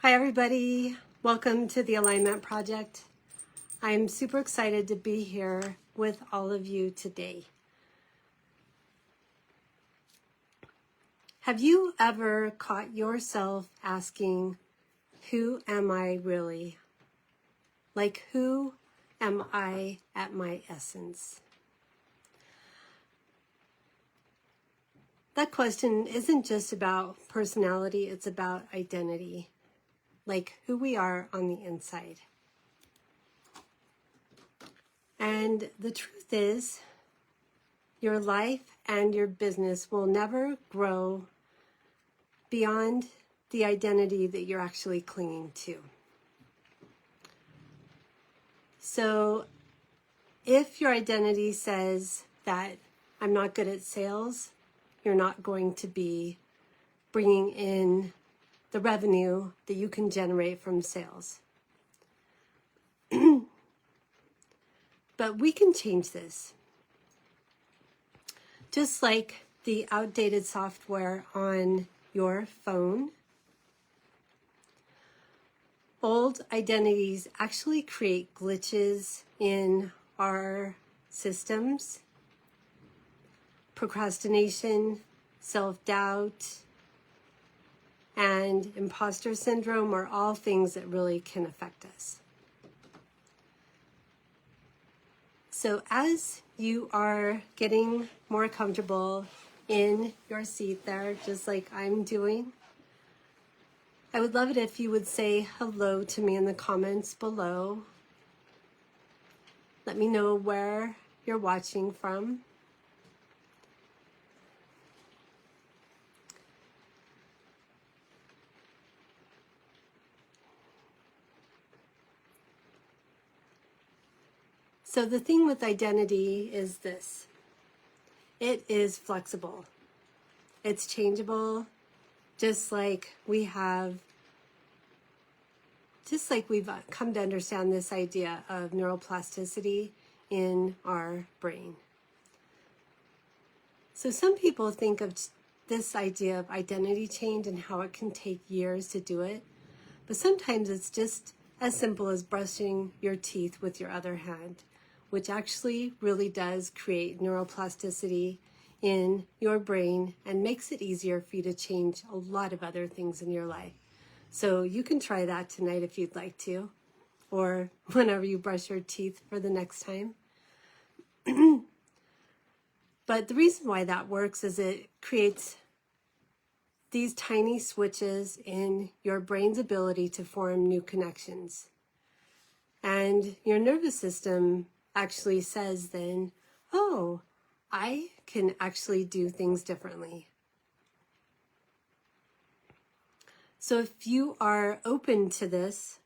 Hi everybody, welcome to the Alignment Project. I'm super excited to be here with all of you today. Have you ever caught yourself asking, who am I really? Like, who am I at my essence? That question isn't just about personality, it's about identity. Like who we are on the inside. And the truth is, your life and your business will never grow beyond the identity that you're actually clinging to. So if your identity says that I'm not good at sales, you're not going to be bringing in the revenue that you can generate from sales. But we can change this. Just like the outdated software on your phone, old identities actually create glitches in our systems. Procrastination, self-doubt, and imposter syndrome are all things that really can affect us. So as you are getting more comfortable in your seat there, just like I'm doing, I would love it if you would say hello to me in the comments below. Let me know where you're watching from. So the thing with identity is this. It is flexible. It's changeable, just like we've come to understand this idea of neuroplasticity in our brain. So some people think of this idea of identity change and how it can take years to do it, but sometimes it's just as simple as brushing your teeth with your other hand, which actually really does create neuroplasticity in your brain and makes it easier for you to change a lot of other things in your life. So you can try that tonight if you'd like to, or whenever you brush your teeth for the next time. But the reason why that works is it creates these tiny switches in your brain's ability to form new connections. And your nervous system actually says then, oh, I can actually do things differently. So if you are open to this,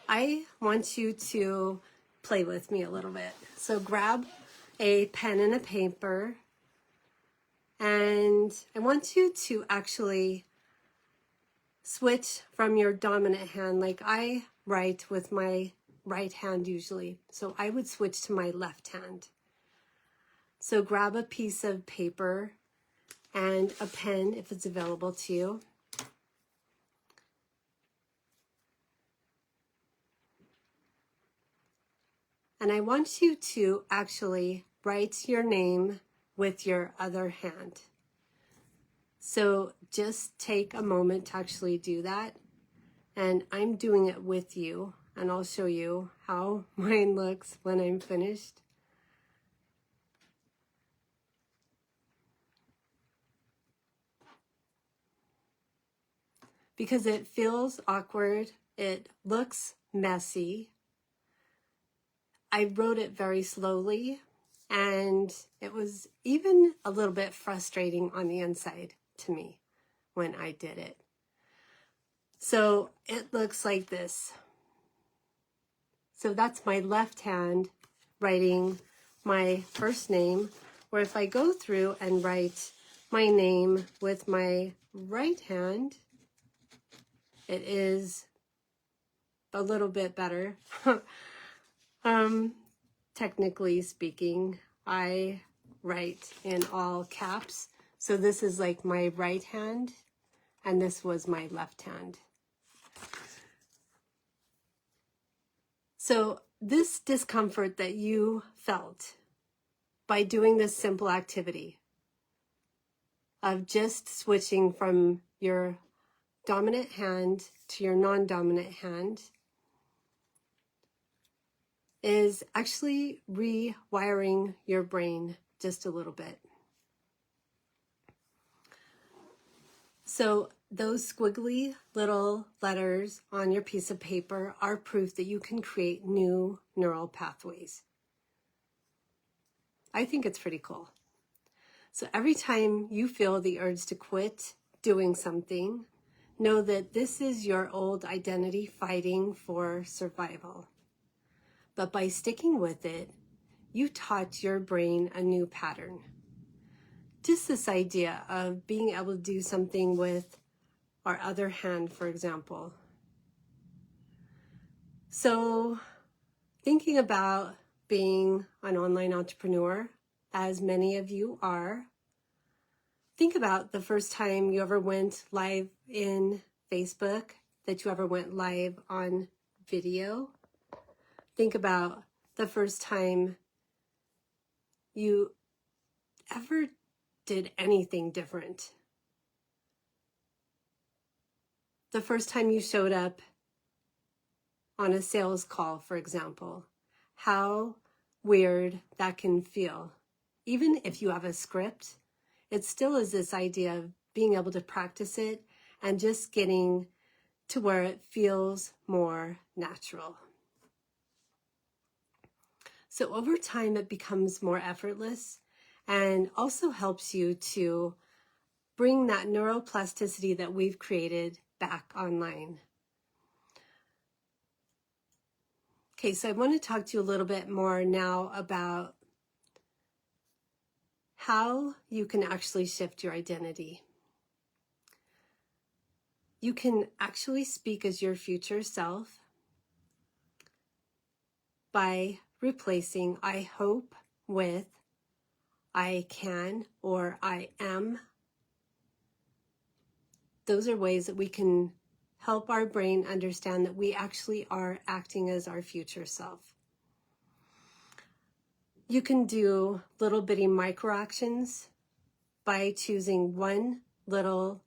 I want you to play with me a little bit. So grab a pen and a paper, and I want you to actually switch from your dominant hand. Like I write with my right hand usually, so I would switch to my left hand. So grab a piece of paper and a pen if it's available to you. And I want you to actually write your name with your other hand. So just take a moment to actually do that. And I'm doing it with you, and I'll show you how mine looks when I'm finished. Because it feels awkward, it looks messy. I wrote it very slowly, and it was even a little bit frustrating on the inside to me when I did it. So it looks like this. So that's my left hand writing my first name, or if I go through and write my name with my right hand, it is a little bit better. Technically speaking, I write in all caps. So this is like my right hand, and this was my left hand. So this discomfort that you felt by doing this simple activity of just switching from your dominant hand to your non-dominant hand is actually rewiring your brain just a little bit. So those squiggly little letters on your piece of paper are proof that you can create new neural pathways. I think it's pretty cool. So every time you feel the urge to quit doing something, know that this is your old identity fighting for survival. But by sticking with it, you taught your brain a new pattern. Just this idea of being able to do something with our other hand, for example. So thinking about being an online entrepreneur, as many of you are, think about the first time you ever went live in Facebook, that you ever went live on video. Think about the first time you ever did anything different. The first time you showed up on a sales call, for example, how weird that can feel. Even if you have a script, it still is this idea of being able to practice it and just getting to where it feels more natural. So over time, it becomes more effortless and also helps you to bring that neuroplasticity that we've created back online. Okay, so I want to talk to you a little bit more now about how you can actually shift your identity. You can actually speak as your future self by replacing I hope with I can or I am. Those are ways that we can help our brain understand that we actually are acting as our future self. You can do little bitty micro actions by choosing one little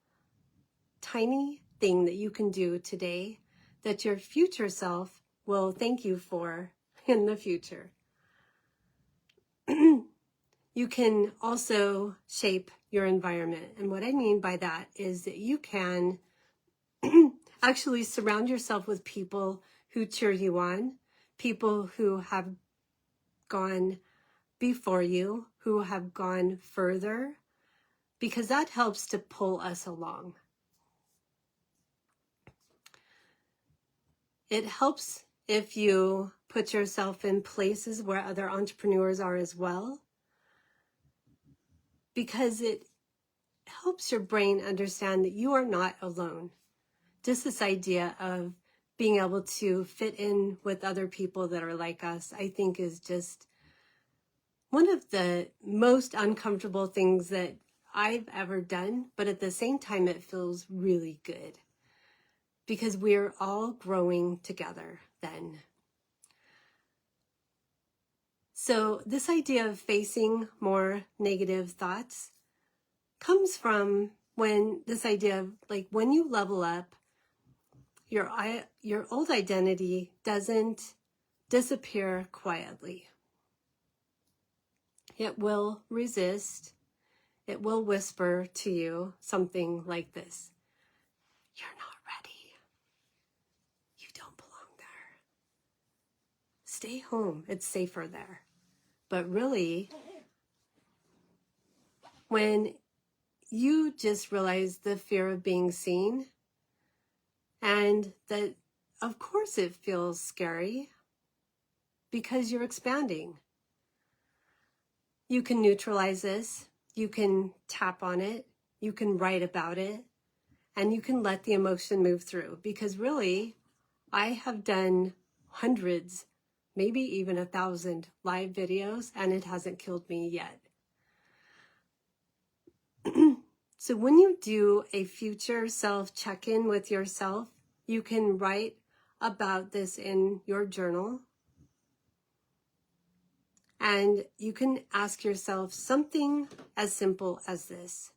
tiny thing that you can do today that your future self will thank you for in the future. You can also shape your environment. And what I mean by that is that you can actually surround yourself with people who cheer you on, people who have gone before you, who have gone further, because that helps to pull us along. It helps if you put yourself in places where other entrepreneurs are as well, because it helps your brain understand that you are not alone. Just this idea of being able to fit in with other people that are like us, I think is just one of the most uncomfortable things that I've ever done, but at the same time, it feels really good because we're all growing together then. So this idea of facing more negative thoughts comes from when this idea of like when you level up, your old identity doesn't disappear quietly. It will resist. It will whisper to you something like this. You're not ready. You don't belong there. Stay home. It's safer there. But really, when you just realize the fear of being seen, and that, of course, it feels scary because you're expanding. You can neutralize this. You can tap on it. You can write about it. And you can let the emotion move through. Because really, I have done hundreds, maybe even 1,000 live videos, and it hasn't killed me yet. So when you do a future self check-in with yourself, you can write about this in your journal And you can ask yourself something as simple as this.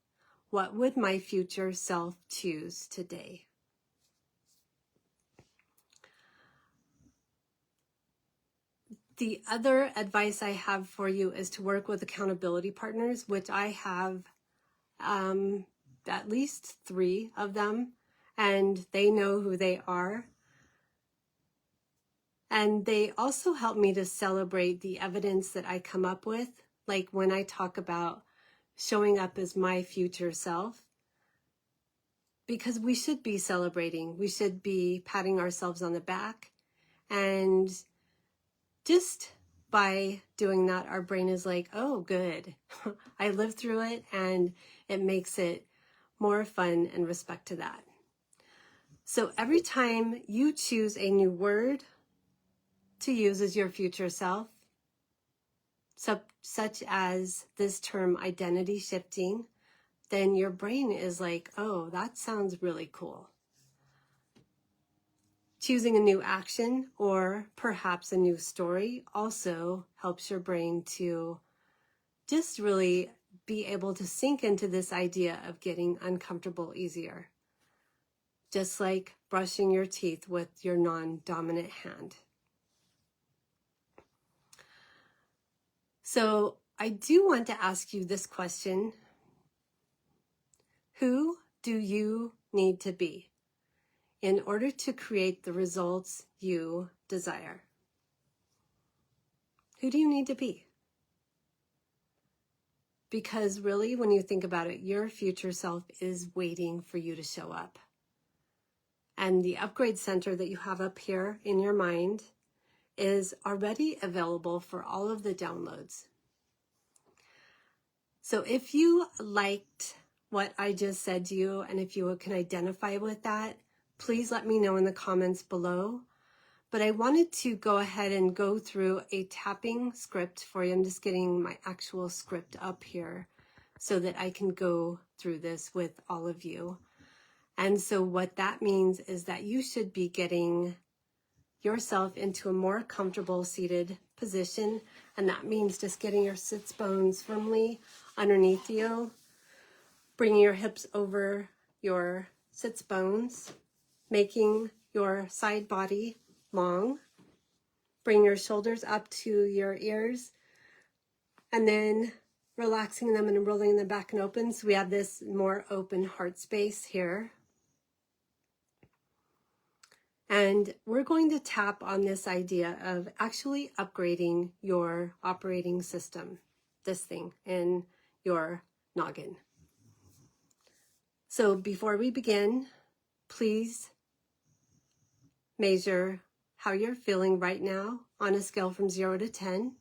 What would my future self choose today? The other advice I have for you is to work with accountability partners, which I have at least 3 of them, and they know who they are. And they also help me to celebrate the evidence that I come up with, like when I talk about showing up as my future self, because we should be celebrating. We should be patting ourselves on the back. And just by doing that, our brain is like, oh, good. I lived through it, and it makes it more fun in respect to that. So every time you choose a new word to use as your future self, such as this term identity shifting, then your brain is like, oh, that sounds really cool. Choosing a new action or perhaps a new story also helps your brain to just really be able to sink into this idea of getting uncomfortable easier. Just like brushing your teeth with your non-dominant hand. So I do want to ask you this question. Who do you need to be in order to create the results you desire? Who do you need to be? Because really, when you think about it, your future self is waiting for you to show up. And the upgrade center that you have up here in your mind is already available for all of the downloads. So if you liked what I just said to you, and if you can identify with that, please let me know in the comments below. But I wanted to go ahead and go through a tapping script for you. I'm just getting my actual script up here so that I can go through this with all of you. And so what that means is that you should be getting yourself into a more comfortable seated position. And that means just getting your sits bones firmly underneath you, bringing your hips over your sits bones, making your side body long. Bring your shoulders up to your ears, and then relaxing them and rolling them back and open. So we have this more open heart space here. And we're going to tap on this idea of actually upgrading your operating system, this thing in your noggin. So before we begin, please measure how you're feeling right now on a scale from 0 to 10.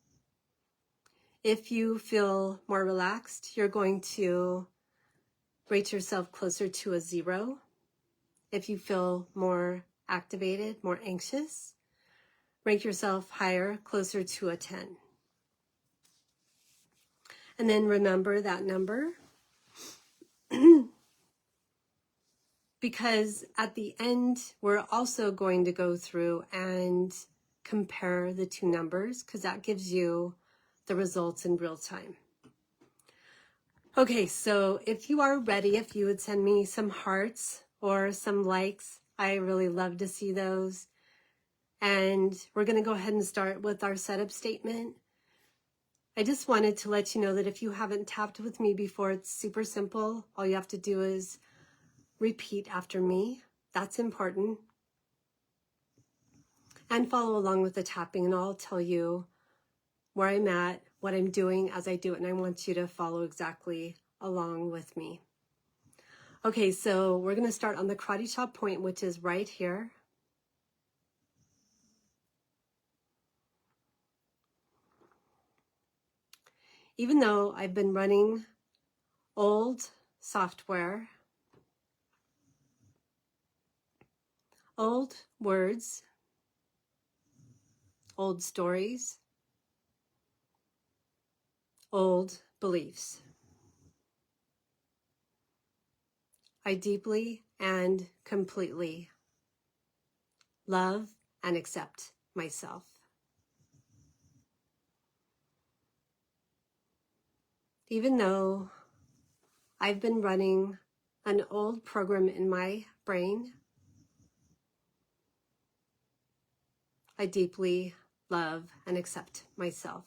If you feel more relaxed, you're going to rate yourself closer to a 0. If you feel more activated, more anxious, rank yourself higher, closer to a 10. And then remember that number because at the end, we're also going to go through and compare the 2 numbers because that gives you the results in real time. Okay, so if you are ready, if you would send me some hearts or some likes, I really love to see those. And we're going to go ahead and start with our setup statement. I just wanted to let you know that if you haven't tapped with me before, it's super simple. All you have to do is repeat after me. That's important. And follow along with the tapping, and I'll tell you where I'm at, what I'm doing as I do it, and I want you to follow exactly along with me. Okay, so we're going to start on the karate chop point, which is right here. Even though I've been running old software, old words, old stories, old beliefs, I deeply and completely love and accept myself. Even though I've been running an old program in my brain, I deeply love and accept myself.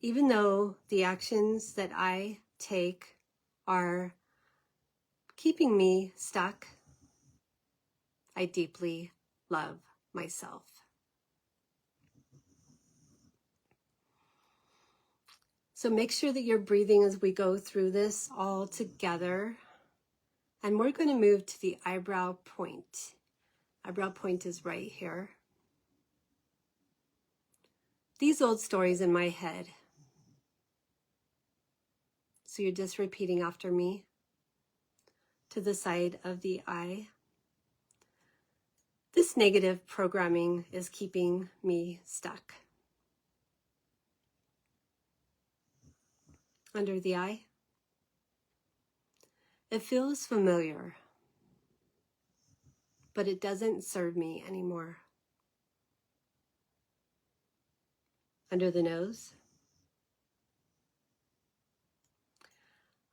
Even though the actions that I take are keeping me stuck, I deeply love myself. So make sure that you're breathing as we go through this all together. And we're going to move to the eyebrow point. Eyebrow point is right here. These old stories in my head. So you're just repeating after me. To the side of the eye. This negative programming is keeping me stuck. Under the eye. It feels familiar, but it doesn't serve me anymore. Under the nose.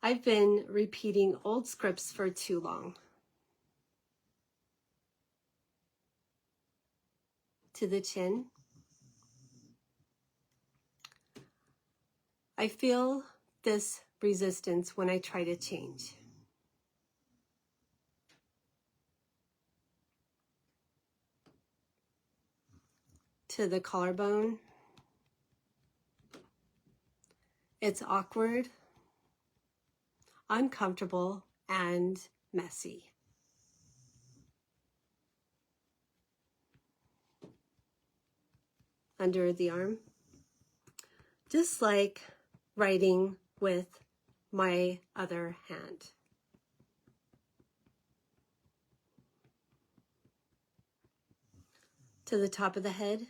I've been repeating old scripts for too long. To the chin. I feel this resistance when I try to change. To the collarbone. It's awkward, uncomfortable, and messy. Under the arm. Just like writing with my other hand. To the top of the head.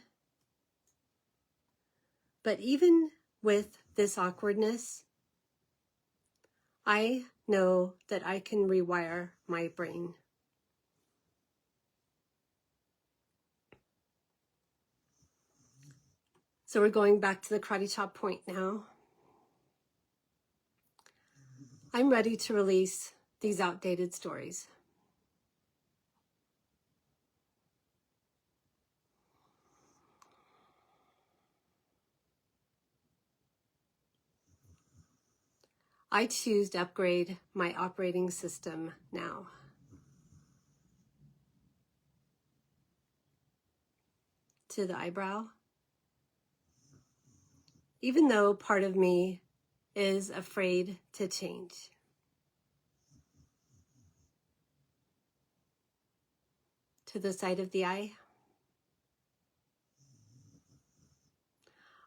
But even with this awkwardness, I know that I can rewire my brain. So we're going back to the karate chop point now. I'm ready to release these outdated stories. I choose to upgrade my operating system now. To the eyebrow. Even though part of me is afraid to change. To the side of the eye.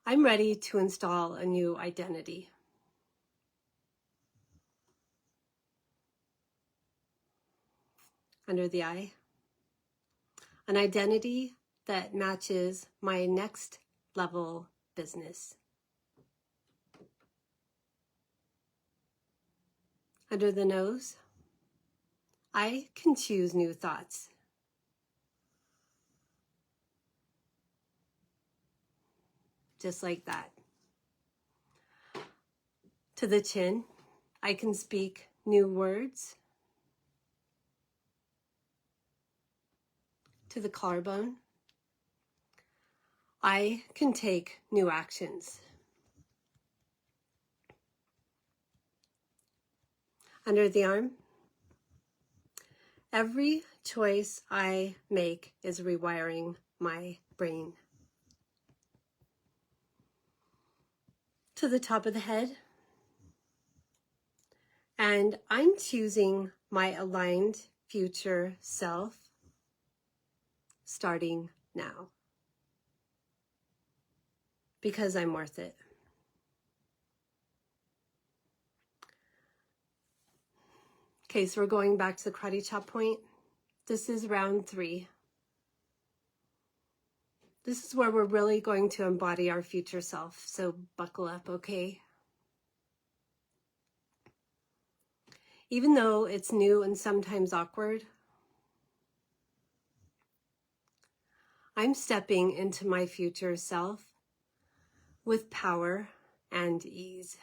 I'm ready to install a new identity. Under the eye. An identity that matches my next level business. Under the nose. I can choose new thoughts. Just like that. To the chin, I can speak new words. To the collarbone, I can take new actions. Under the arm, every choice I make is rewiring my brain. To the top of the head, and I'm choosing my aligned future self starting now because I'm worth it. Okay, so we're going back to the karate chop point. This is round 3. This is where we're really going to embody our future self, so buckle up, okay? Even though it's new and sometimes awkward, I'm stepping into my future self with power and ease.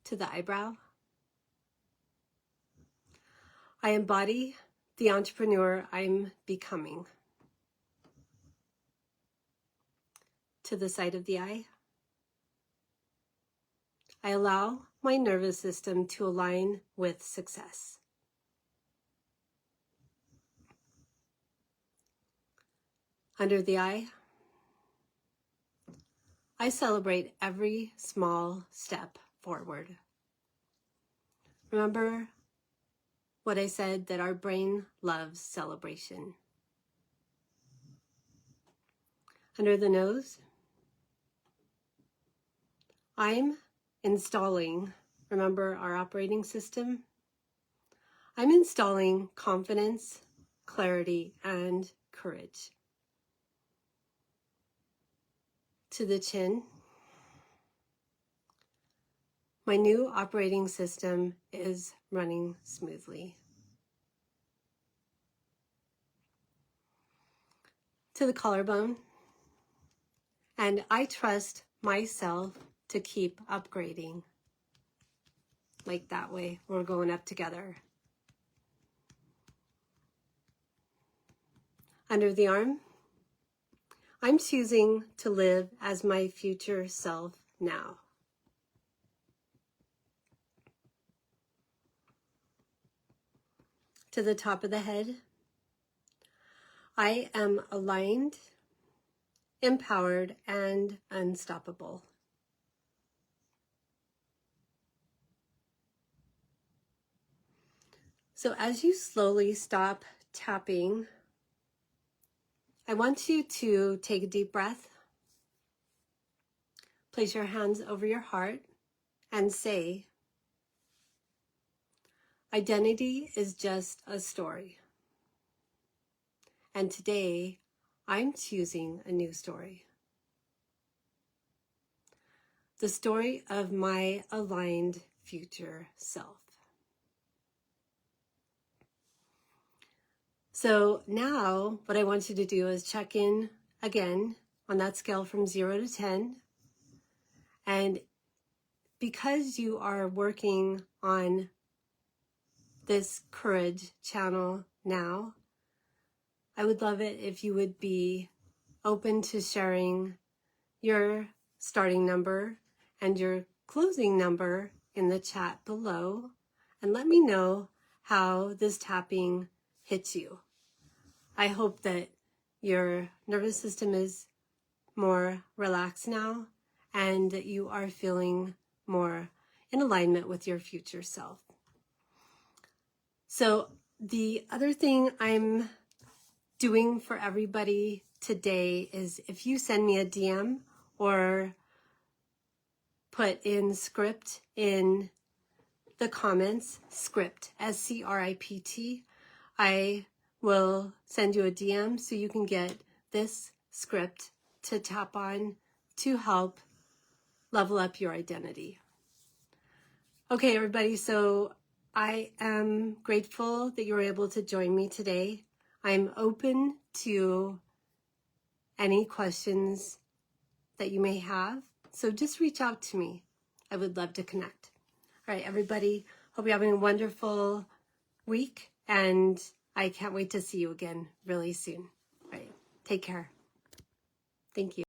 To the eyebrow, I embody the entrepreneur I'm becoming. To the side of the eye, I allow my nervous system to align with success. Under the eye, I celebrate every small step forward. Remember what I said, that our brain loves celebration. Under the nose, I'm installing, remember our operating system? I'm installing confidence, clarity, and courage. To the chin, my new operating system is running smoothly. To the collarbone, and I trust myself to keep upgrading. Like that way, we're going up together. Under the arm, I'm choosing to live as my future self now. To the top of the head, I am aligned, empowered, and unstoppable. So as you slowly stop tapping, I want you to take a deep breath, place your hands over your heart, and say, identity is just a story. And today, I'm choosing a new story. The story of my aligned future self. So now what I want you to do is check in again on that scale from 0 to 10. And because you are working on this courage channel now, I would love it if you would be open to sharing your starting number and your closing number in the chat below, and let me know how this tapping hits you. I hope that your nervous system is more relaxed now and that you are feeling more in alignment with your future self. So the other thing I'm doing for everybody today is, if you send me a DM or put in script in the comments, script, S-C-R-I-P-T, I will send you a DM so you can get this script to tap on to help level up your identity. Okay, everybody, so I am grateful that you were able to join me today. I'm open to any questions that you may have, so just reach out to me. I would love to connect. All right, everybody, hope you're having a wonderful week, and I can't wait to see you again really soon. All right, take care. Thank you.